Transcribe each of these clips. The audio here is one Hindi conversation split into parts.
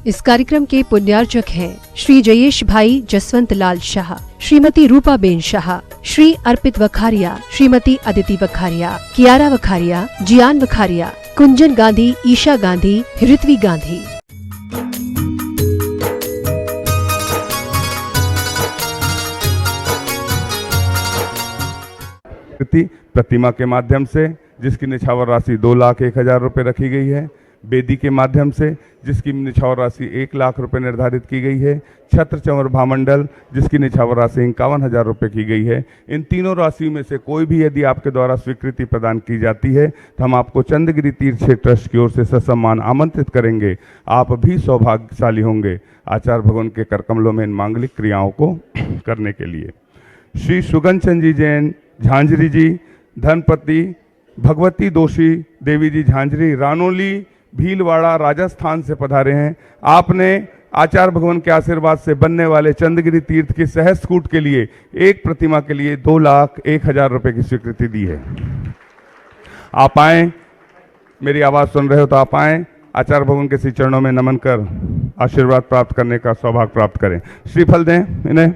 इस कार्यक्रम के पुण्यार्चक हैं श्री जयेश भाई जसवंत लाल शाह, श्रीमती रूपाबेन शाह, श्री अर्पित वखारिया, श्रीमती अदिति वखारिया, कियारा वखारिया, जियान वखारिया, कुंजन गांधी, ईशा गांधी, ऋत्वी गांधी। प्रतिमा के माध्यम से जिसकी निछावर राशि 2,01,000 रुपये रखी गई है, बेदी के माध्यम से जिसकी निछावर राशि 1,00,000 रुपये निर्धारित की गई है, छत्र चंवर भामंडल जिसकी निछावर राशि 51,000 रुपये की गई है। इन तीनों राशियों में से कोई भी यदि आपके द्वारा स्वीकृति प्रदान की जाती है तो हम आपको चंद्रगिरी तीर्थ क्षेत्र ट्रस्ट की ओर से ससम्मान आमंत्रित करेंगे। आप भी सौभाग्यशाली होंगे आचार्य भगवान के करकमलों में इन मांगलिक क्रियाओं को करने के लिए। श्री सुगन चंद जी जैन झांझरी जी, धनपति भगवती दोषी देवी जी झांझरी, रानोली भीलवाड़ा राजस्थान से पधारे हैं। आपने आचार्य भगवान के आशीर्वाद से बनने वाले चंद्रगिरी तीर्थ की सहज कूट के लिए एक प्रतिमा के लिए 2,01,000 रुपये की स्वीकृति दी है। आप आए, मेरी आवाज़ सुन रहे हो तो आप आए, आचार्य भगवान के श्री चरणों में नमन कर आशीर्वाद प्राप्त करने का सौभाग्य प्राप्त करें। श्रीफल दें इन्हें।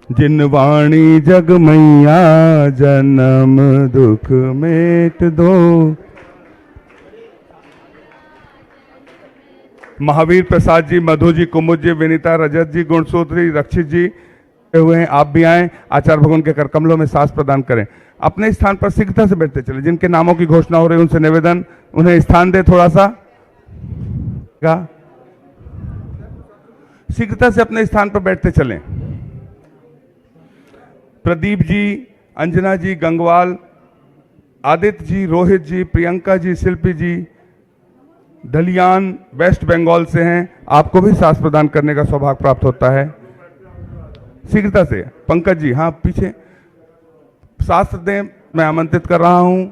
जिन वाणी जग मैया जन्म दुख मेट दो, महावीर प्रसाद जी, मधु जी, कुमुद जी, विनीता, रजत जी, गुणसूत्री, रक्षित जी हुए हैं। आप भी आए, आचार्य भगवान के करकमलों में सांस प्रदान करें। अपने स्थान पर शीघ्रता से बैठते चले। जिनके नामों की घोषणा हो रही है उनसे निवेदन, उन्हें स्थान दे थोड़ा सा। शीघ्रता से अपने स्थान पर बैठते चलें। प्रदीप जी, अंजना जी, गंगवाल, आदित्य जी, रोहित जी, प्रियंका जी, शिल्पी जी धलियान वेस्ट बंगाल से हैं। आपको भी सांस प्रदान करने का सौभाग्य प्राप्त होता है। शीघ्रता से पंकज जी, हाँ पीछे शास्त्र दें, मैं आमंत्रित कर रहा हूं।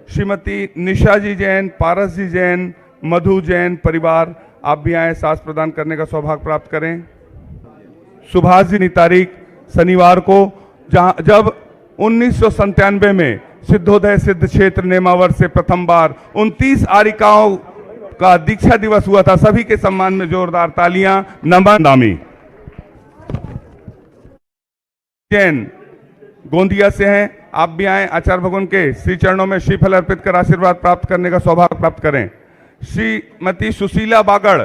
श्रीमती निशा जी जैन, पारस जी जैन, मधु जैन परिवार, आप भी आए, सांस प्रदान करने का सौभाग्य प्राप्त करें। सुभाष जी, तारीख शनिवार को जब 1997 में सिद्धोदय सिद्ध क्षेत्र नेमावर से प्रथम बार 29 आरिकाओं का दीक्षा दिवस हुआ था। सभी के सम्मान में जोरदार तालियां। नमन दामी जैन गोंदिया से हैं, आप भी आए, आचार्य भगवान के श्री चरणों में श्रीफल अर्पित कर आशीर्वाद प्राप्त करने का सौभाग्य प्राप्त करें। श्रीमती सुशीला बागड़,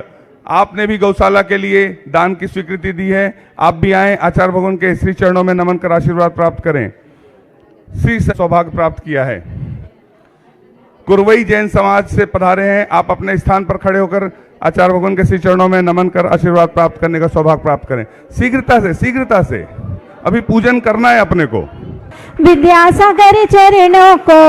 आपने भी गौशाला के लिए दान की स्वीकृति दी है। आप भी आए, आचार्य भगवान के श्री चरणों में नमन कर आशीर्वाद प्राप्त करें। श्री सौभाग्य प्राप्त किया है। कुरवई जैन समाज से पधारे हैं। आप अपने स्थान पर खड़े होकर आचार्य भगवान के श्री चरणों में नमन कर आशीर्वाद प्राप्त करने का सौभाग्य प्राप्त करें। शीघ्रता से अभी पूजन करना है अपने को। विद्यासागर चरणों को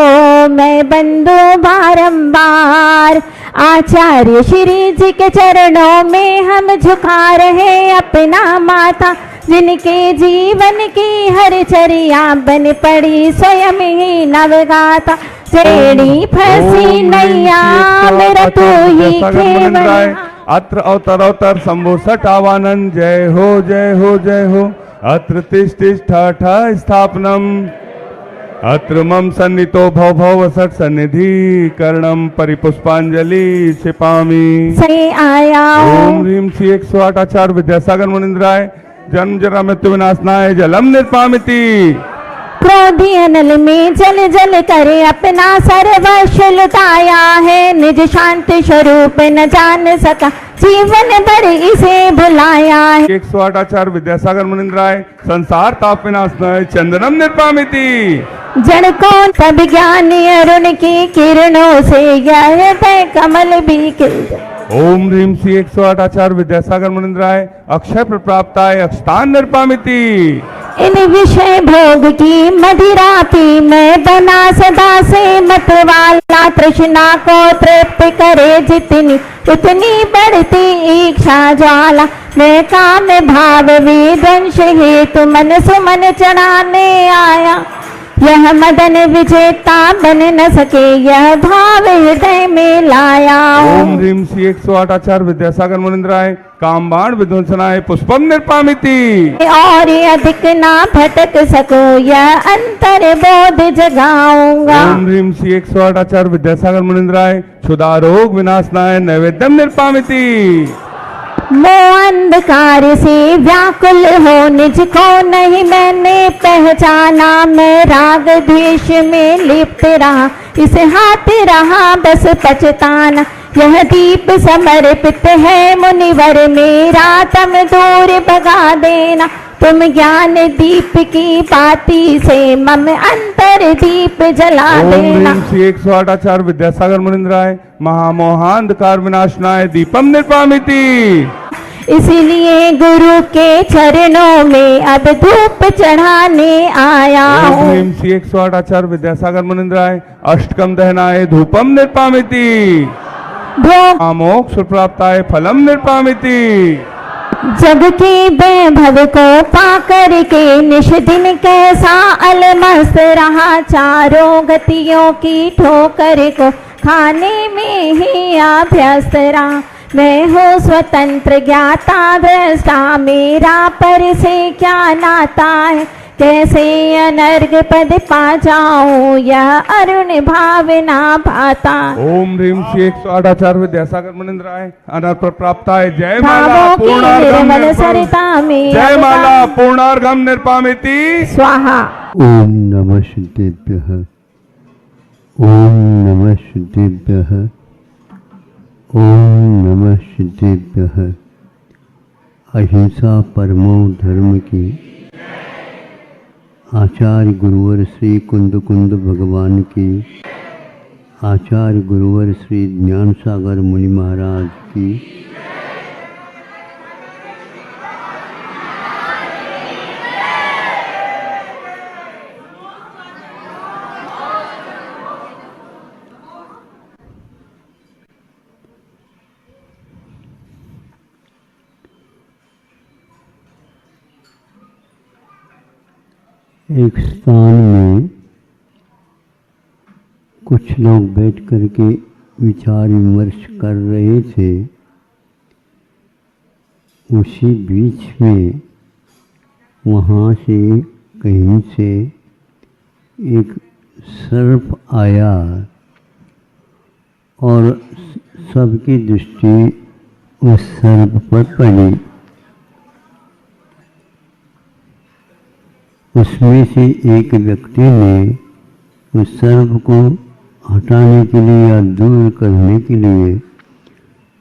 मैं बंदू बारंबार, आचार्य श्री जी के चरणों में हम झुका रहे अपना माथा। जिनके जीवन की हर चर्या बन पड़ी स्वयं ही नवगाता। टेढ़ी फंसी नैया मेरा तू ही केवल। अत्र अवतर शंभो सटावानंद, जय हो जय हो जय हो। अत्र तिष्ठा स्थापनम, अत्र मम सन्नितो भव भव सट सन्निधि करणम परिपुष्पांजलि क्षिपामि। सही आया। ओम ह्रीम श्री 108 आचार्य विद्यासागर मुनिंद्राय, जन्म जरा मृत्यु विनाशनाय जलम निर्पामिति। क्रोधी अनल में जल जल करे अपना सर्वस्व लुटाया है। निज शांति स्वरूप न जान सका, जीवन भर इसे भुलाया है। 108 आचार्य विद्यासागर मुनिंद्राय, संसार ताप विनाशनाय चंदनम निर्पामिति। जड़ को तब ज्ञान अरुण की किरणों से यह कमल भी खिल। ओम ह्रीम श्री 108 आचार्य विद्यासागर मुनिंद्राय, अक्षय प्रप्राप्ताय अक्षतान निर्पामिति। इन विषय भोग की मदिरा पी मैं बना सदा से मत वाला। तृष्णा को तृप्त करे जितनी उतनी बढ़ती इच्छा ज्वाला। मैं काम भाव विध्वंस हेतु मन सुमन चढ़ाने आया। यह मदन विजेता बन न सके, यह भाव हृदय में लाया। ओम ह्रीम श्री 108 आचार्य विद्यासागर मुनिंद्राय, कामबाण विध्वंसनाय पुष्पम निर्पामिति। और अधिक ना भटक सको, यह अंतर बोध जगाऊंगा। ओम ह्रीम श्री 108 आचार्य विद्यासागर मुनिंद्राय, क्षुधा रोग विनाशनाय नैवेद्यम निर्पामिति। मोह अंधकार से व्याकुल हो निज को नहीं मैंने पहचाना, मैं राग द्वेष में लिप्त रहा, इस हाथ रहा बस पछताना। यह दीप समर्पित है मुनिवर मेरा, तम दूर भगा देना। तुम ज्ञान दीप की बाती से मम अंतर दीप जला देना। ओम श्री 108 आचार्य विद्यासागर मुनिंद्राय महामोहांधकार विनाशनाय दीपम निर्पामिति। इसलिए गुरु के चरणों में अब धूप चढ़ाने आया हूँ। ओम श्री 108 आचार्य विद्यासागर मुनिंद्राय अष्टकम दहनाय धूपम निर्पामिति। मोक्ष प्राप्ताय फलम निर्पामिति। जग के वैभव को पाकर के निश दिन कैसा अलमस्त रहा, चारों गतियों की ठोकर को खाने में ही अभ्यस्त रहा। मैं हूँ स्वतंत्र ज्ञाता दृष्टा, मेरा पर से क्या नाता है, कैसे अनर्घ पद पा जाऊं यह अरुण भावना भाता। ओम ह्रीम श्री 108 आचार्य विद्यासागर मुनिंद्राय अनर्थ प्राप्ताय जय माला पूर्णार्घम सरिता में जय माला पूर्णार्घम निर्पामिति स्वाहा। ओम नमः शुद्धेभ्यः, ओम नमः शुद्धेभ्यः, ओम नमः शुद्धेभ्यः। अहिंसा परमो धर्म की आचार्य गुरुवर श्री कुंद कुंद भगवान की, आचार्य गुरुवर श्री ज्ञान सागर मुनि महाराज की। एक स्थान में कुछ लोग बैठ कर के विचार विमर्श कर रहे थे। उसी बीच में वहाँ से कहीं से एक सर्प आया और सबकी दृष्टि उस सर्प पर पड़ी। उसमें से एक व्यक्ति ने उस सर्प को हटाने के लिए या दूर करने के लिए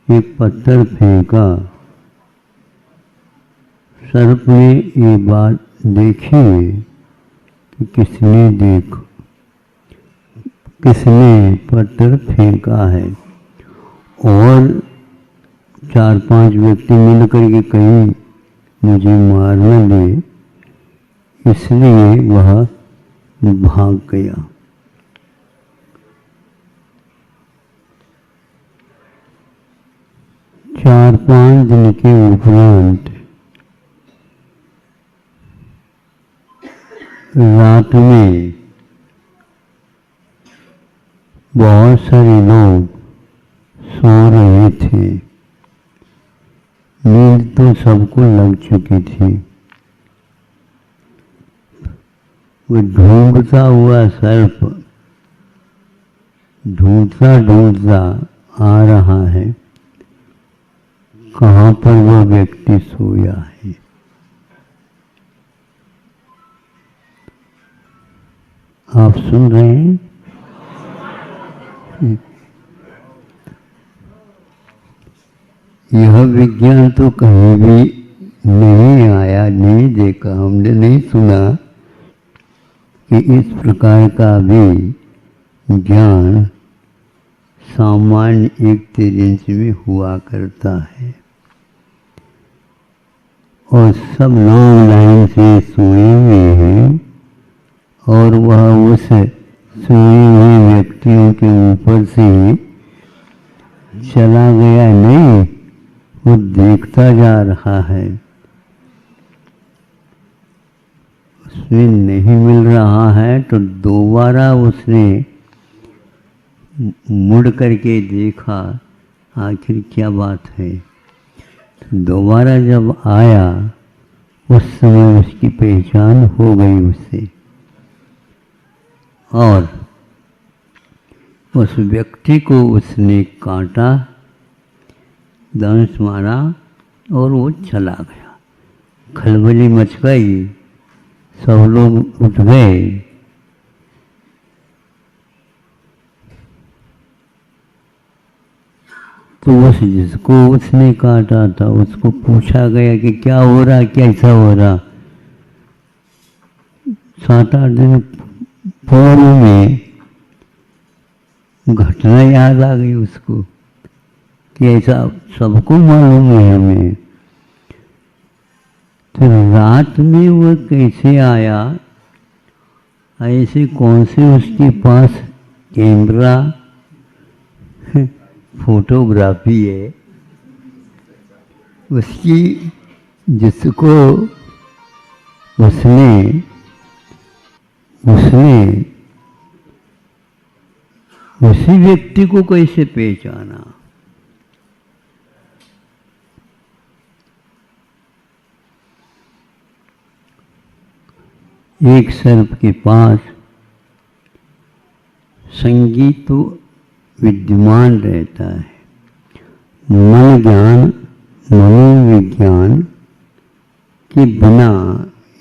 एक पत्थर फेंका। सर्प ने ये बात देखी कि किसने पत्थर फेंका है, और 4-5 व्यक्ति मिलकर के कहीं मुझे मार न दे, इसलिए वह भाग गया। चार 5 दिन के उपरांत रात में बहुत सारे लोग सो रहे थे। नींद तो सबको लग चुकी थी। वो ढूंढता हुआ सर्प ढूंढता आ रहा है, कहाँ पर वह व्यक्ति सोया है। आप सुन रहे हैं? यह विज्ञान तो कहीं भी नहीं आया, नहीं देखा, हमने नहीं सुना कि इस प्रकार का भी ज्ञान सामान्य 1-3 इंच में हुआ करता है। और सब लॉन्ग लाइन से सोए हुए हैं और वह उस सोए हुए व्यक्तियों के ऊपर से चला गया नहीं, वो देखता जा रहा है। उसमें नहीं मिल रहा है तो दोबारा उसने मुड़ करके देखा आखिर क्या बात है। तो दोबारा जब आया उस समय उसकी पहचान हो गई उससे, और उस व्यक्ति को उसने काटा, दंश मारा और वो चला गया। खलबली मच गई, सब लोग उठ गए। तो उस जिसको उसने काटा था उसको पूछा गया कि क्या हो रहा, कैसा हो रहा। 7-8 दिन पूर्व में घटना याद आ गई उसको कि ऐसा सबको मालूम है हमें। तो रात में वो कैसे आया, ऐसे कौन से उसके पास कैमरा फोटोग्राफी है उसकी, जिसको उसने उसी व्यक्ति को कैसे पहचाना। एक सर्प के पास संगीत तो विद्यमान रहता है, मन ज्ञान मनोविज्ञान के बिना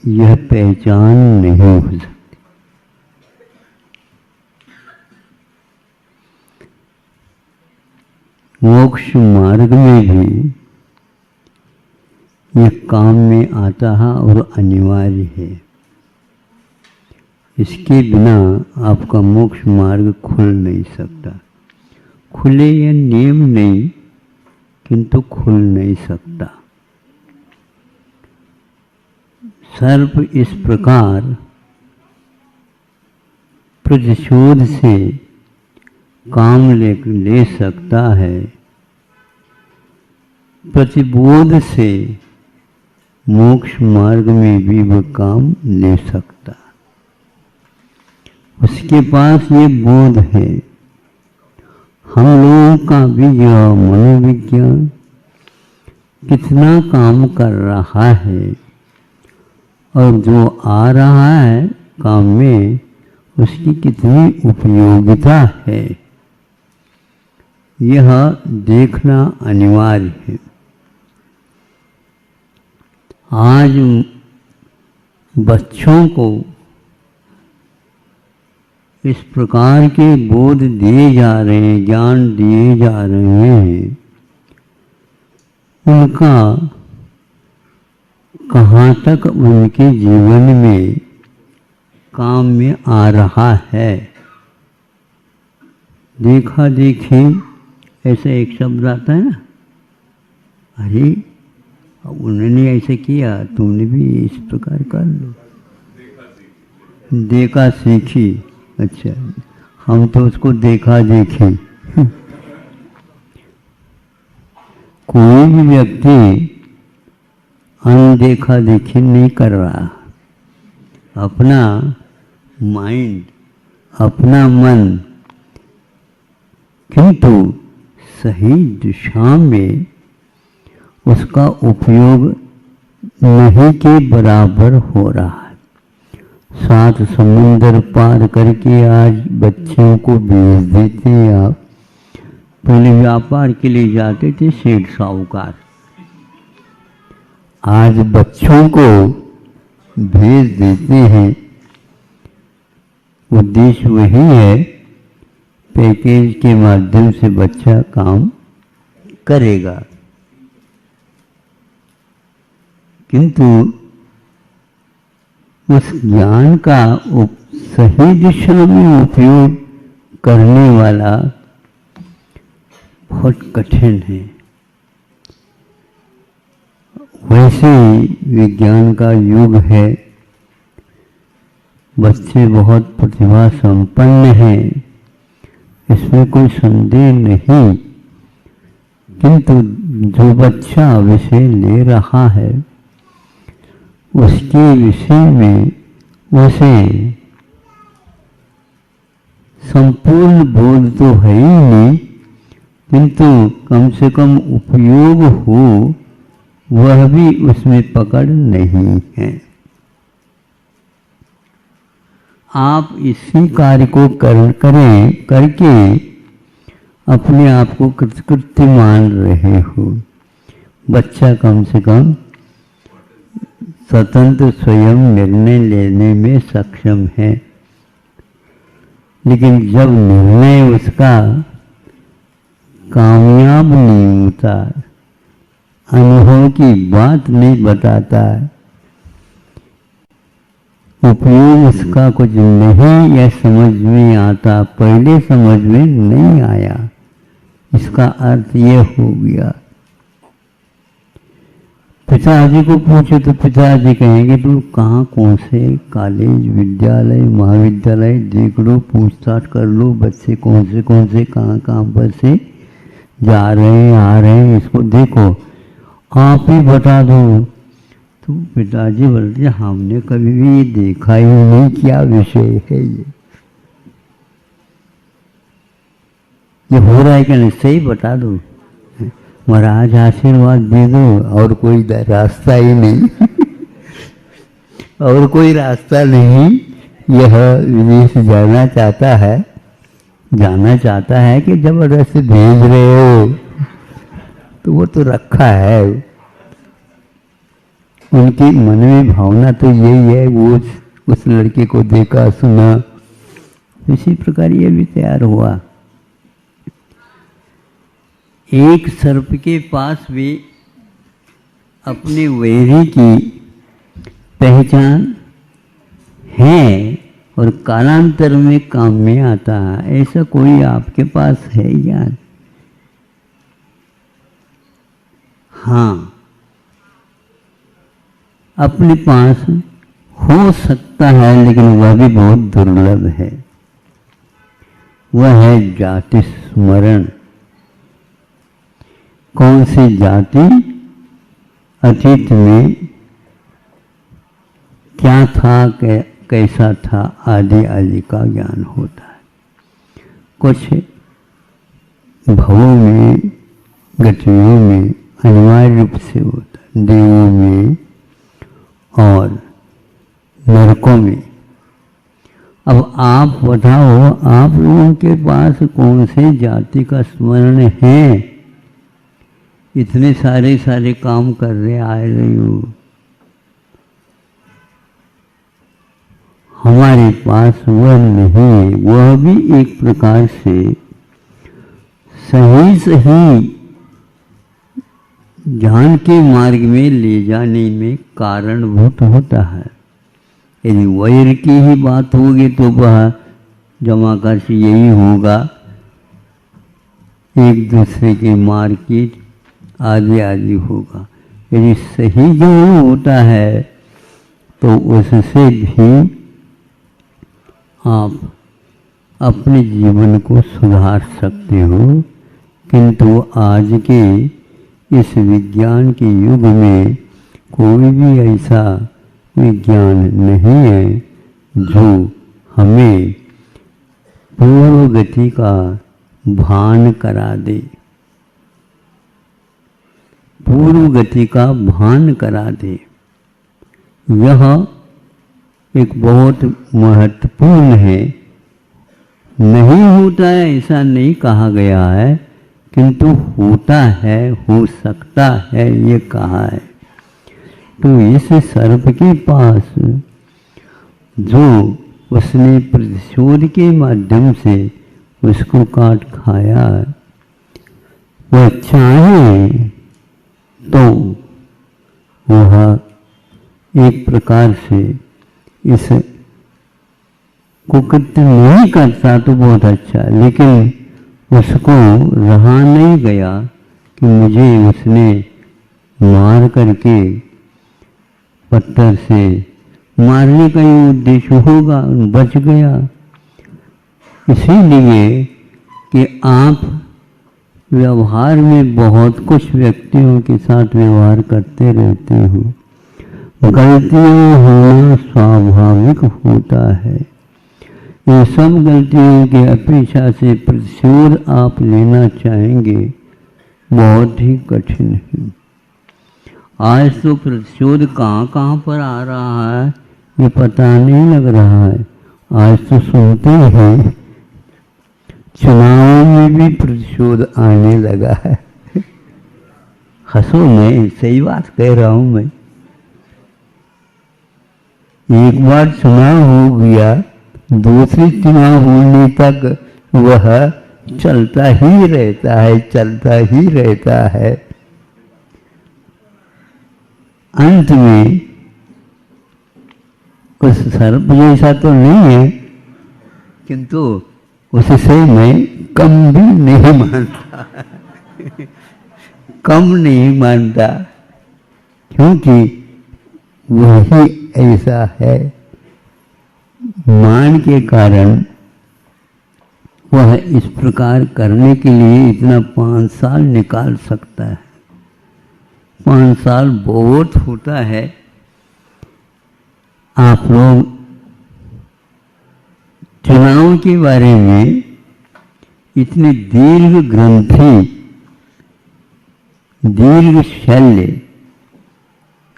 यह पहचान नहीं हो सकती। मोक्ष मार्ग में भी यह काम में आता है और अनिवार्य है। इसके बिना आपका मोक्ष मार्ग खुल नहीं सकता। खुले यह नियम नहीं, किंतु खुल नहीं सकता। सर्प इस प्रकार प्रतिशोध से काम ले सकता है, प्रतिबोध से मोक्ष मार्ग में भी वह काम ले सकता। उसके पास ये बोध है। हम लोगों का भी यह मनोविज्ञान कितना काम कर रहा है और जो आ रहा है काम में उसकी कितनी उपयोगिता है, यह देखना अनिवार्य है। आज बच्चों को इस प्रकार के बोध दिए जा रहे हैं, ज्ञान दिए जा रहे हैं, उनका कहाँ तक उनके जीवन में काम में आ रहा है। देखा देखी ऐसा एक शब्द आता है ना, अरे उन्होंने ऐसे किया, तुमने भी इस प्रकार कर लो। देखा सीखी, अच्छा हम तो उसको देखा देखी। कोई भी व्यक्ति अनदेखा देखी नहीं कर रहा। अपना माइंड, अपना मन किंतु सही दिशा में उसका उपयोग नहीं के बराबर हो रहा है। 7 समुंदर पार करके आज बच्चों को भेज देते हैं आप। पहले व्यापार के लिए जाते थे सेठ साहूकार, आज बच्चों को भेज देते हैं। उद्देश्य वही है, पैकेज के माध्यम से बच्चा काम करेगा, किंतु उस ज्ञान का सही दिशा में उपयोग करने वाला बहुत कठिन है। वैसे ही विज्ञान का युग है, बच्चे बहुत प्रतिभा संपन्न हैं, इसमें कोई संदेह नहीं, किंतु जो बच्चा विषय ले रहा है उसके विषय में उसे संपूर्ण बोध तो है ही नहीं, किंतु कम से कम उपयोग हो वह भी उसमें पकड़ नहीं है। आप इसी कार्य को करके अपने आप को कृतकृत्य मान रहे हो। बच्चा कम से कम स्वतंत्र स्वयं निर्णय लेने में सक्षम है। लेकिन जब निर्णय उसका कामयाब नहीं होता, अनुभव की बात नहीं बताता, उपयोग उसका कुछ नहीं या समझ में आता, पहले समझ में नहीं आया, इसका अर्थ ये हो गया। पिताजी को पूछो तो पिताजी कहेंगे तू कहाँ, कौन से कॉलेज, विद्यालय, महाविद्यालय देख लो, पूछताछ कर लो, बच्चे कौन से कहाँ पर से जा रहे हैं, आ रहे हैं, इसको देखो, आप ही बता दो। तो पिताजी बोलते हमने कभी भी ये देखा ही नहीं, क्या विषय है ये हो रहा है कि नहीं, सही बता दो महाराज, आशीर्वाद दे दो, और कोई रास्ता ही नहीं और कोई रास्ता नहीं। यह विदेश जाना चाहता है कि जबरदस्ती भेज रहे हो, तो वो तो रखा है, उनकी मन में भावना तो यही है, वो उस लड़के को देखा सुना, इसी प्रकार ये भी तैयार हुआ। एक सर्प के पास भी अपने वैरी की पहचान है और कालांतर में काम में आता है, ऐसा कोई आपके पास है ज्ञान? हाँ, अपने पास हो सकता है, लेकिन वह भी बहुत दुर्लभ है। वह है जाति स्मरण। कौन सी जाति, अतीत में क्या था, कैसा था, आदि आदि का ज्ञान होता है। कुछ भवों में, गतियों में अनिवार्य रूप से होता है, देवों में और नरकों में। अब आप बताओ, आप लोगों के पास कौन से जाति का स्मरण है? इतने सारे काम कर रहे आ रही हो, हमारे पास वह नहीं है। वह भी एक प्रकार से सही ज्ञान के मार्ग में ले जाने में कारणभूत होता है। यदि वैर की ही बात होगी तो वह जमा कर यही होगा, एक दूसरे के मारपीट आदि होगा। यदि सही ज्ञान होता है तो उससे भी आप अपने जीवन को सुधार सकते हो। किंतु आज के इस विज्ञान के युग में कोई भी ऐसा विज्ञान नहीं है जो हमें पूर्व गति का भान करा दे, पूर्व गति का भान करा दे। यह एक बहुत महत्वपूर्ण है। नहीं होता है ऐसा नहीं कहा गया है, किंतु होता है, हो सकता है, ये कहा है। तो इस सर्प के पास जो उसने प्रतिशोध के माध्यम से उसको काट खाया, वह चाहे तो वह एक प्रकार से इस कुकृत्य नहीं करता तो बहुत अच्छा, लेकिन उसको रहा नहीं गया कि मुझे उसने मार करके पत्थर से मारने का ही उद्देश्य होगा, बच गया। इसीलिए कि आप व्यवहार में बहुत कुछ व्यक्तियों के साथ व्यवहार करते रहते हो, गलतियां होना स्वाभाविक होता है। इन सब गलतियों की अपेक्षा से प्रतिशोध आप लेना चाहेंगे, बहुत ही कठिन है। आज तो प्रतिशोध कहाँ पर आ रहा है ये पता नहीं लग रहा है। आज तो सुनते हैं चुनाव में भी प्रतिशोध आने लगा है। हंसो नहीं, सही बात कह रहा हूं मैं। एक बार चुनाव हो गया, दूसरी चुनाव होने तक वह चलता ही रहता है, चलता ही रहता है। अंत में उस सर्प जैसा तो नहीं है, किंतु उससे मैं कम भी नहीं मानता कम नहीं मानता, क्योंकि वही ऐसा है। मान के कारण वह इस प्रकार करने के लिए इतना 5 साल निकाल सकता है। 5 साल बहुत होता है। आप लोग चुनाव के बारे में इतने दीर्घ ग्रंथि, दीर्घ शल्य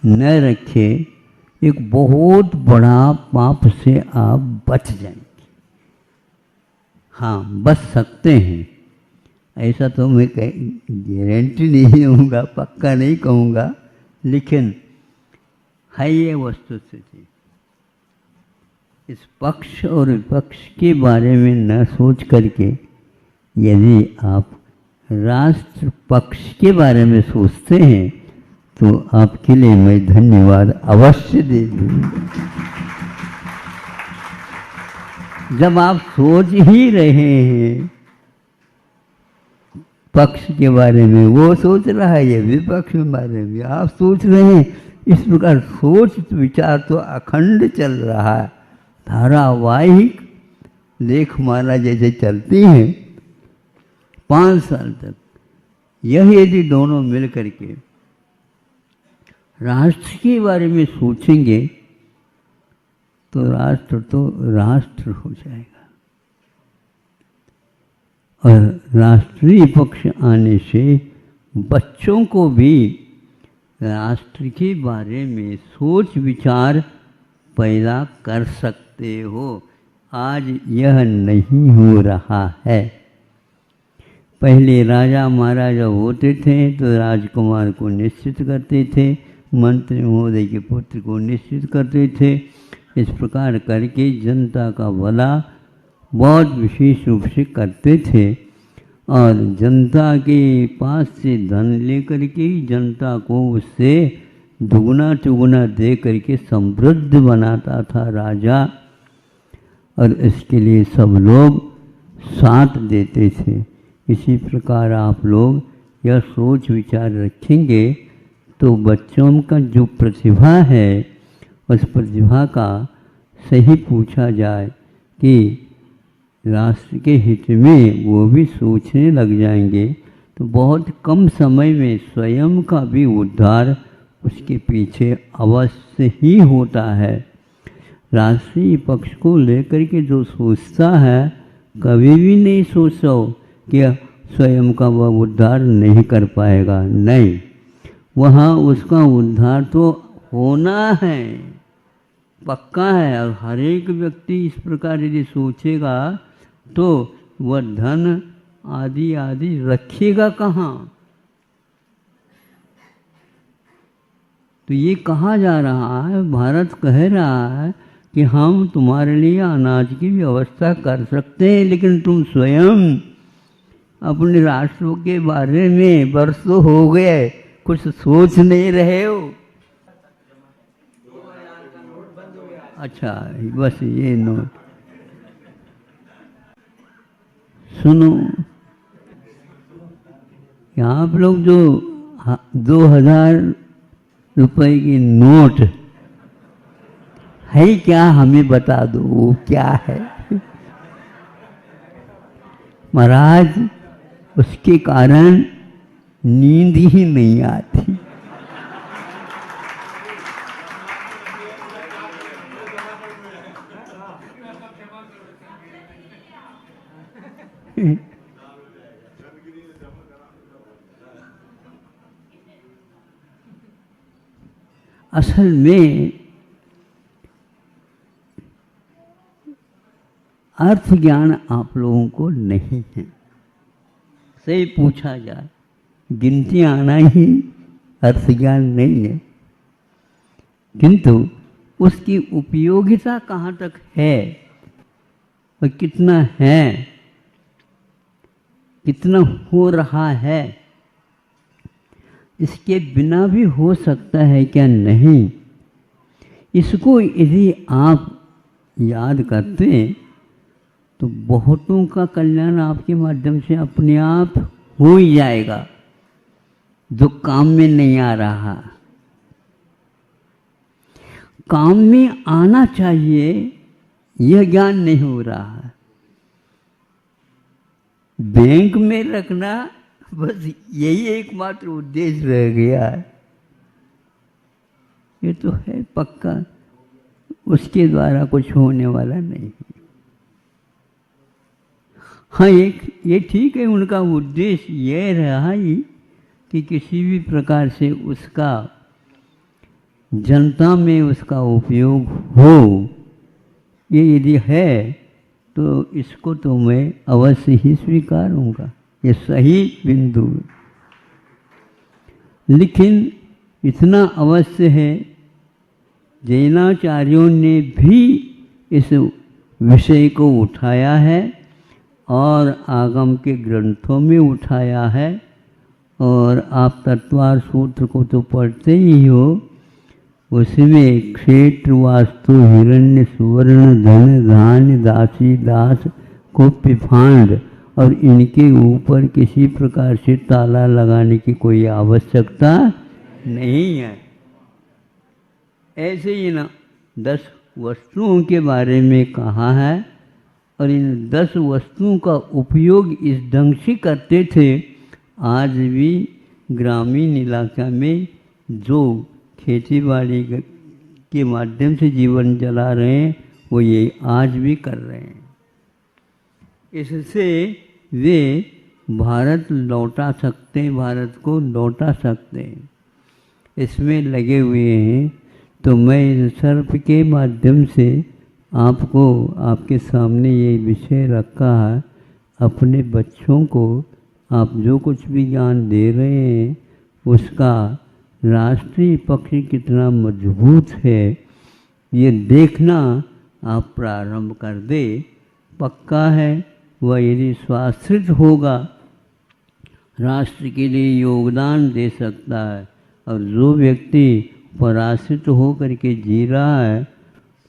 न रखे, एक बहुत बड़ा पाप से आप बच जाएंगे। हाँ, बच सकते हैं, ऐसा तो मैं गारंटी नहीं दूंगा, पक्का नहीं कहूँगा, लेकिन है ये वस्तुस्थिति। इस पक्ष और विपक्ष के बारे में न सोच करके यदि आप राष्ट्र पक्ष के बारे में सोचते हैं तो आपके लिए मैं धन्यवाद अवश्य दे दूंगा। जब आप सोच ही रहे हैं पक्ष के बारे में, वो सोच रहा है, ये विपक्ष के बारे में आप सोच रहे हैं, इस प्रकार सोच विचार तो अखंड चल रहा है, धारावाहिक लेखमाला जैसे चलती हैं 5 साल तक। यह यदि दोनों मिल करके राष्ट्र के बारे में सोचेंगे तो राष्ट्र हो जाएगा। और राष्ट्रीय पक्ष आने से बच्चों को भी राष्ट्र के बारे में सोच विचार पैदा कर सकते हो। आज यह नहीं हो रहा है। पहले राजा महाराजा होते थे तो राजकुमार को निश्चित करते थे, मंत्री महोदय के पुत्र को निश्चित करते थे। इस प्रकार करके जनता का भला बहुत विशेष रूप से करते थे और जनता के पास से धन लेकर के जनता को उससे दुगना चुगना दे करके समृद्ध बनाता था राजा। और इसके लिए सब लोग साथ देते थे। इसी प्रकार आप लोग यह सोच विचार रखेंगे तो बच्चों का जो प्रतिभा है उस प्रतिभा का सही पूछा जाए कि राष्ट्र के हित में वो भी सोचने लग जाएंगे तो बहुत कम समय में स्वयं का भी उद्धार उसके पीछे अवश्य ही होता है। राष्ट्रीय पक्ष को लेकर के जो सोचता है कभी भी नहीं सोचो कि स्वयं का वह उद्धार नहीं कर पाएगा। नहीं, वहाँ उसका उद्धार तो होना है, पक्का है। और हर एक व्यक्ति इस प्रकार यदि सोचेगा तो वह धन आदि आदि रखेगा कहाँ। तो ये कहा जा रहा है, भारत कह रहा है कि हम तुम्हारे लिए अनाज की व्यवस्था कर सकते हैं, लेकिन तुम स्वयं अपने राष्ट्र के बारे में वर्षों हो गए कुछ सोच नहीं रहे हो। अच्छा, बस ये नोट सुनो, आप लोग जो 2000 रुपए की नोट है क्या, हमें बता दो वो क्या है। महाराज उसके कारण नींद ही नहीं आती। असल में अर्थ ज्ञान आप लोगों को नहीं है। सही पूछा जाए गिनती आना ही अर्थ ज्ञान नहीं है, किंतु उसकी उपयोगिता कहाँ तक है और कितना है, कितना हो रहा है, इसके बिना भी हो सकता है क्या नहीं, इसको यदि आप याद करते हैं तो बहुतों का कल्याण आपके माध्यम से अपने आप हो ही जाएगा। जो काम में नहीं आ रहा, काम में आना चाहिए, यह ज्ञान नहीं हो रहा है। बैंक में रखना बस यही एकमात्र उद्देश्य रह गया है। ये तो है पक्का, उसके द्वारा कुछ होने वाला नहीं। हाँ, ये ठीक है, उनका उद्देश्य ये रहा ही कि किसी भी प्रकार से उसका जनता में उसका उपयोग हो। ये यदि है तो इसको तो मैं अवश्य ही स्वीकारूंगा, ये सही बिंदु। लेकिन इतना अवश्य है, जैनाचार्यों ने भी इस विषय को उठाया है और आगम के ग्रंथों में उठाया है, और आप तत्वार सूत्र को तो पढ़ते ही हो, उसमें क्षेत्र वास्तु हिरण्य सुवर्ण धन धान्य दासी दास को पिफांड और इनके ऊपर किसी प्रकार से ताला लगाने की कोई आवश्यकता नहीं है। ऐसे ही ना 10 वस्तुओं के बारे में कहा है, और इन 10 वस्तुओं का उपयोग इस ढंग से करते थे। आज भी ग्रामीण इलाका में जो खेती बाड़ी के माध्यम से जीवन चला रहे हैं, वो ये आज भी कर रहे हैं। इससे वे भारत लौटा सकते हैं, भारत को लौटा सकते हैं, इसमें लगे हुए हैं। तो मैं इस सर्प के माध्यम से आपको, आपके सामने ये विषय रखा है। अपने बच्चों को आप जो कुछ भी ज्ञान दे रहे हैं, उसका राष्ट्रीय पक्ष कितना मजबूत है, ये देखना आप प्रारंभ कर दे। पक्का है वह यदि स्वाश्रित होगा, राष्ट्र के लिए योगदान दे सकता है। और जो व्यक्ति पराश्रित होकर के जी रहा है,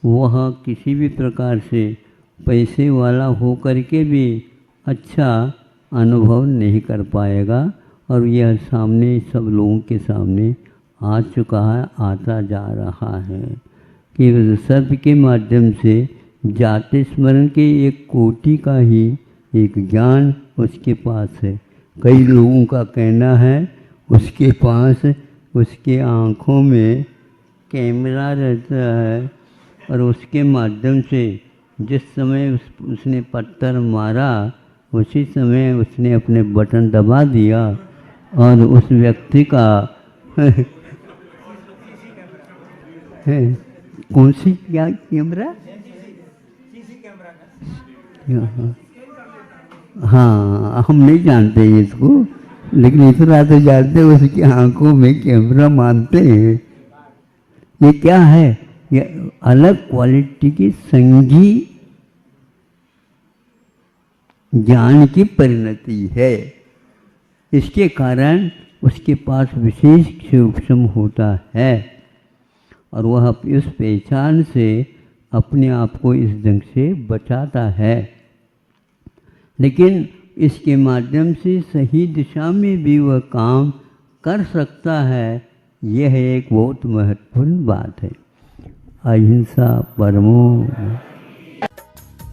वह किसी भी प्रकार से पैसे वाला होकर के भी अच्छा अनुभव नहीं कर पाएगा। और यह सामने सब लोगों के सामने आ चुका है, आता जा रहा है कि सर्प के माध्यम से जाति स्मरण के एक कोटि का ही एक ज्ञान उसके पास है। कई लोगों का कहना है उसके पास, उसके आँखों में कैमरा रहता है, और उसके माध्यम से जिस समय उसने पत्थर मारा, उसी समय उसने अपने बटन दबा दिया और उस व्यक्ति का कौन सी क्या कैमरा, हाँ हम नहीं जानते इसको, लेकिन इतना तो जानते हैं उसकी आंखों में कैमरा मानते हैं। ये क्या है? ये अलग क्वालिटी की संगी ज्ञान की परिणति है। इसके कारण उसके पास विशेष सूक्ष्म होता है, और वह इस पहचान से अपने आप को इस ढंग से बचाता है। लेकिन इसके माध्यम से सही दिशा में भी वह काम कर सकता है। यह एक बहुत महत्वपूर्ण बात है। अहिंसा परमो।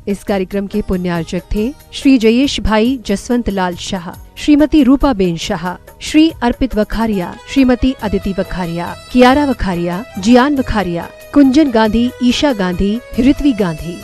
इस कार्यक्रम के पुण्यार्चक थे श्री जयेश भाई जसवंत लाल शाह, श्रीमती रूपाबेन शाह, श्री अर्पित वखारिया, श्रीमती अदिति वखारिया, कियारा वखारिया, जियान वखारिया, कुंजन गांधी, ईशा गांधी, ऋत्वी गांधी।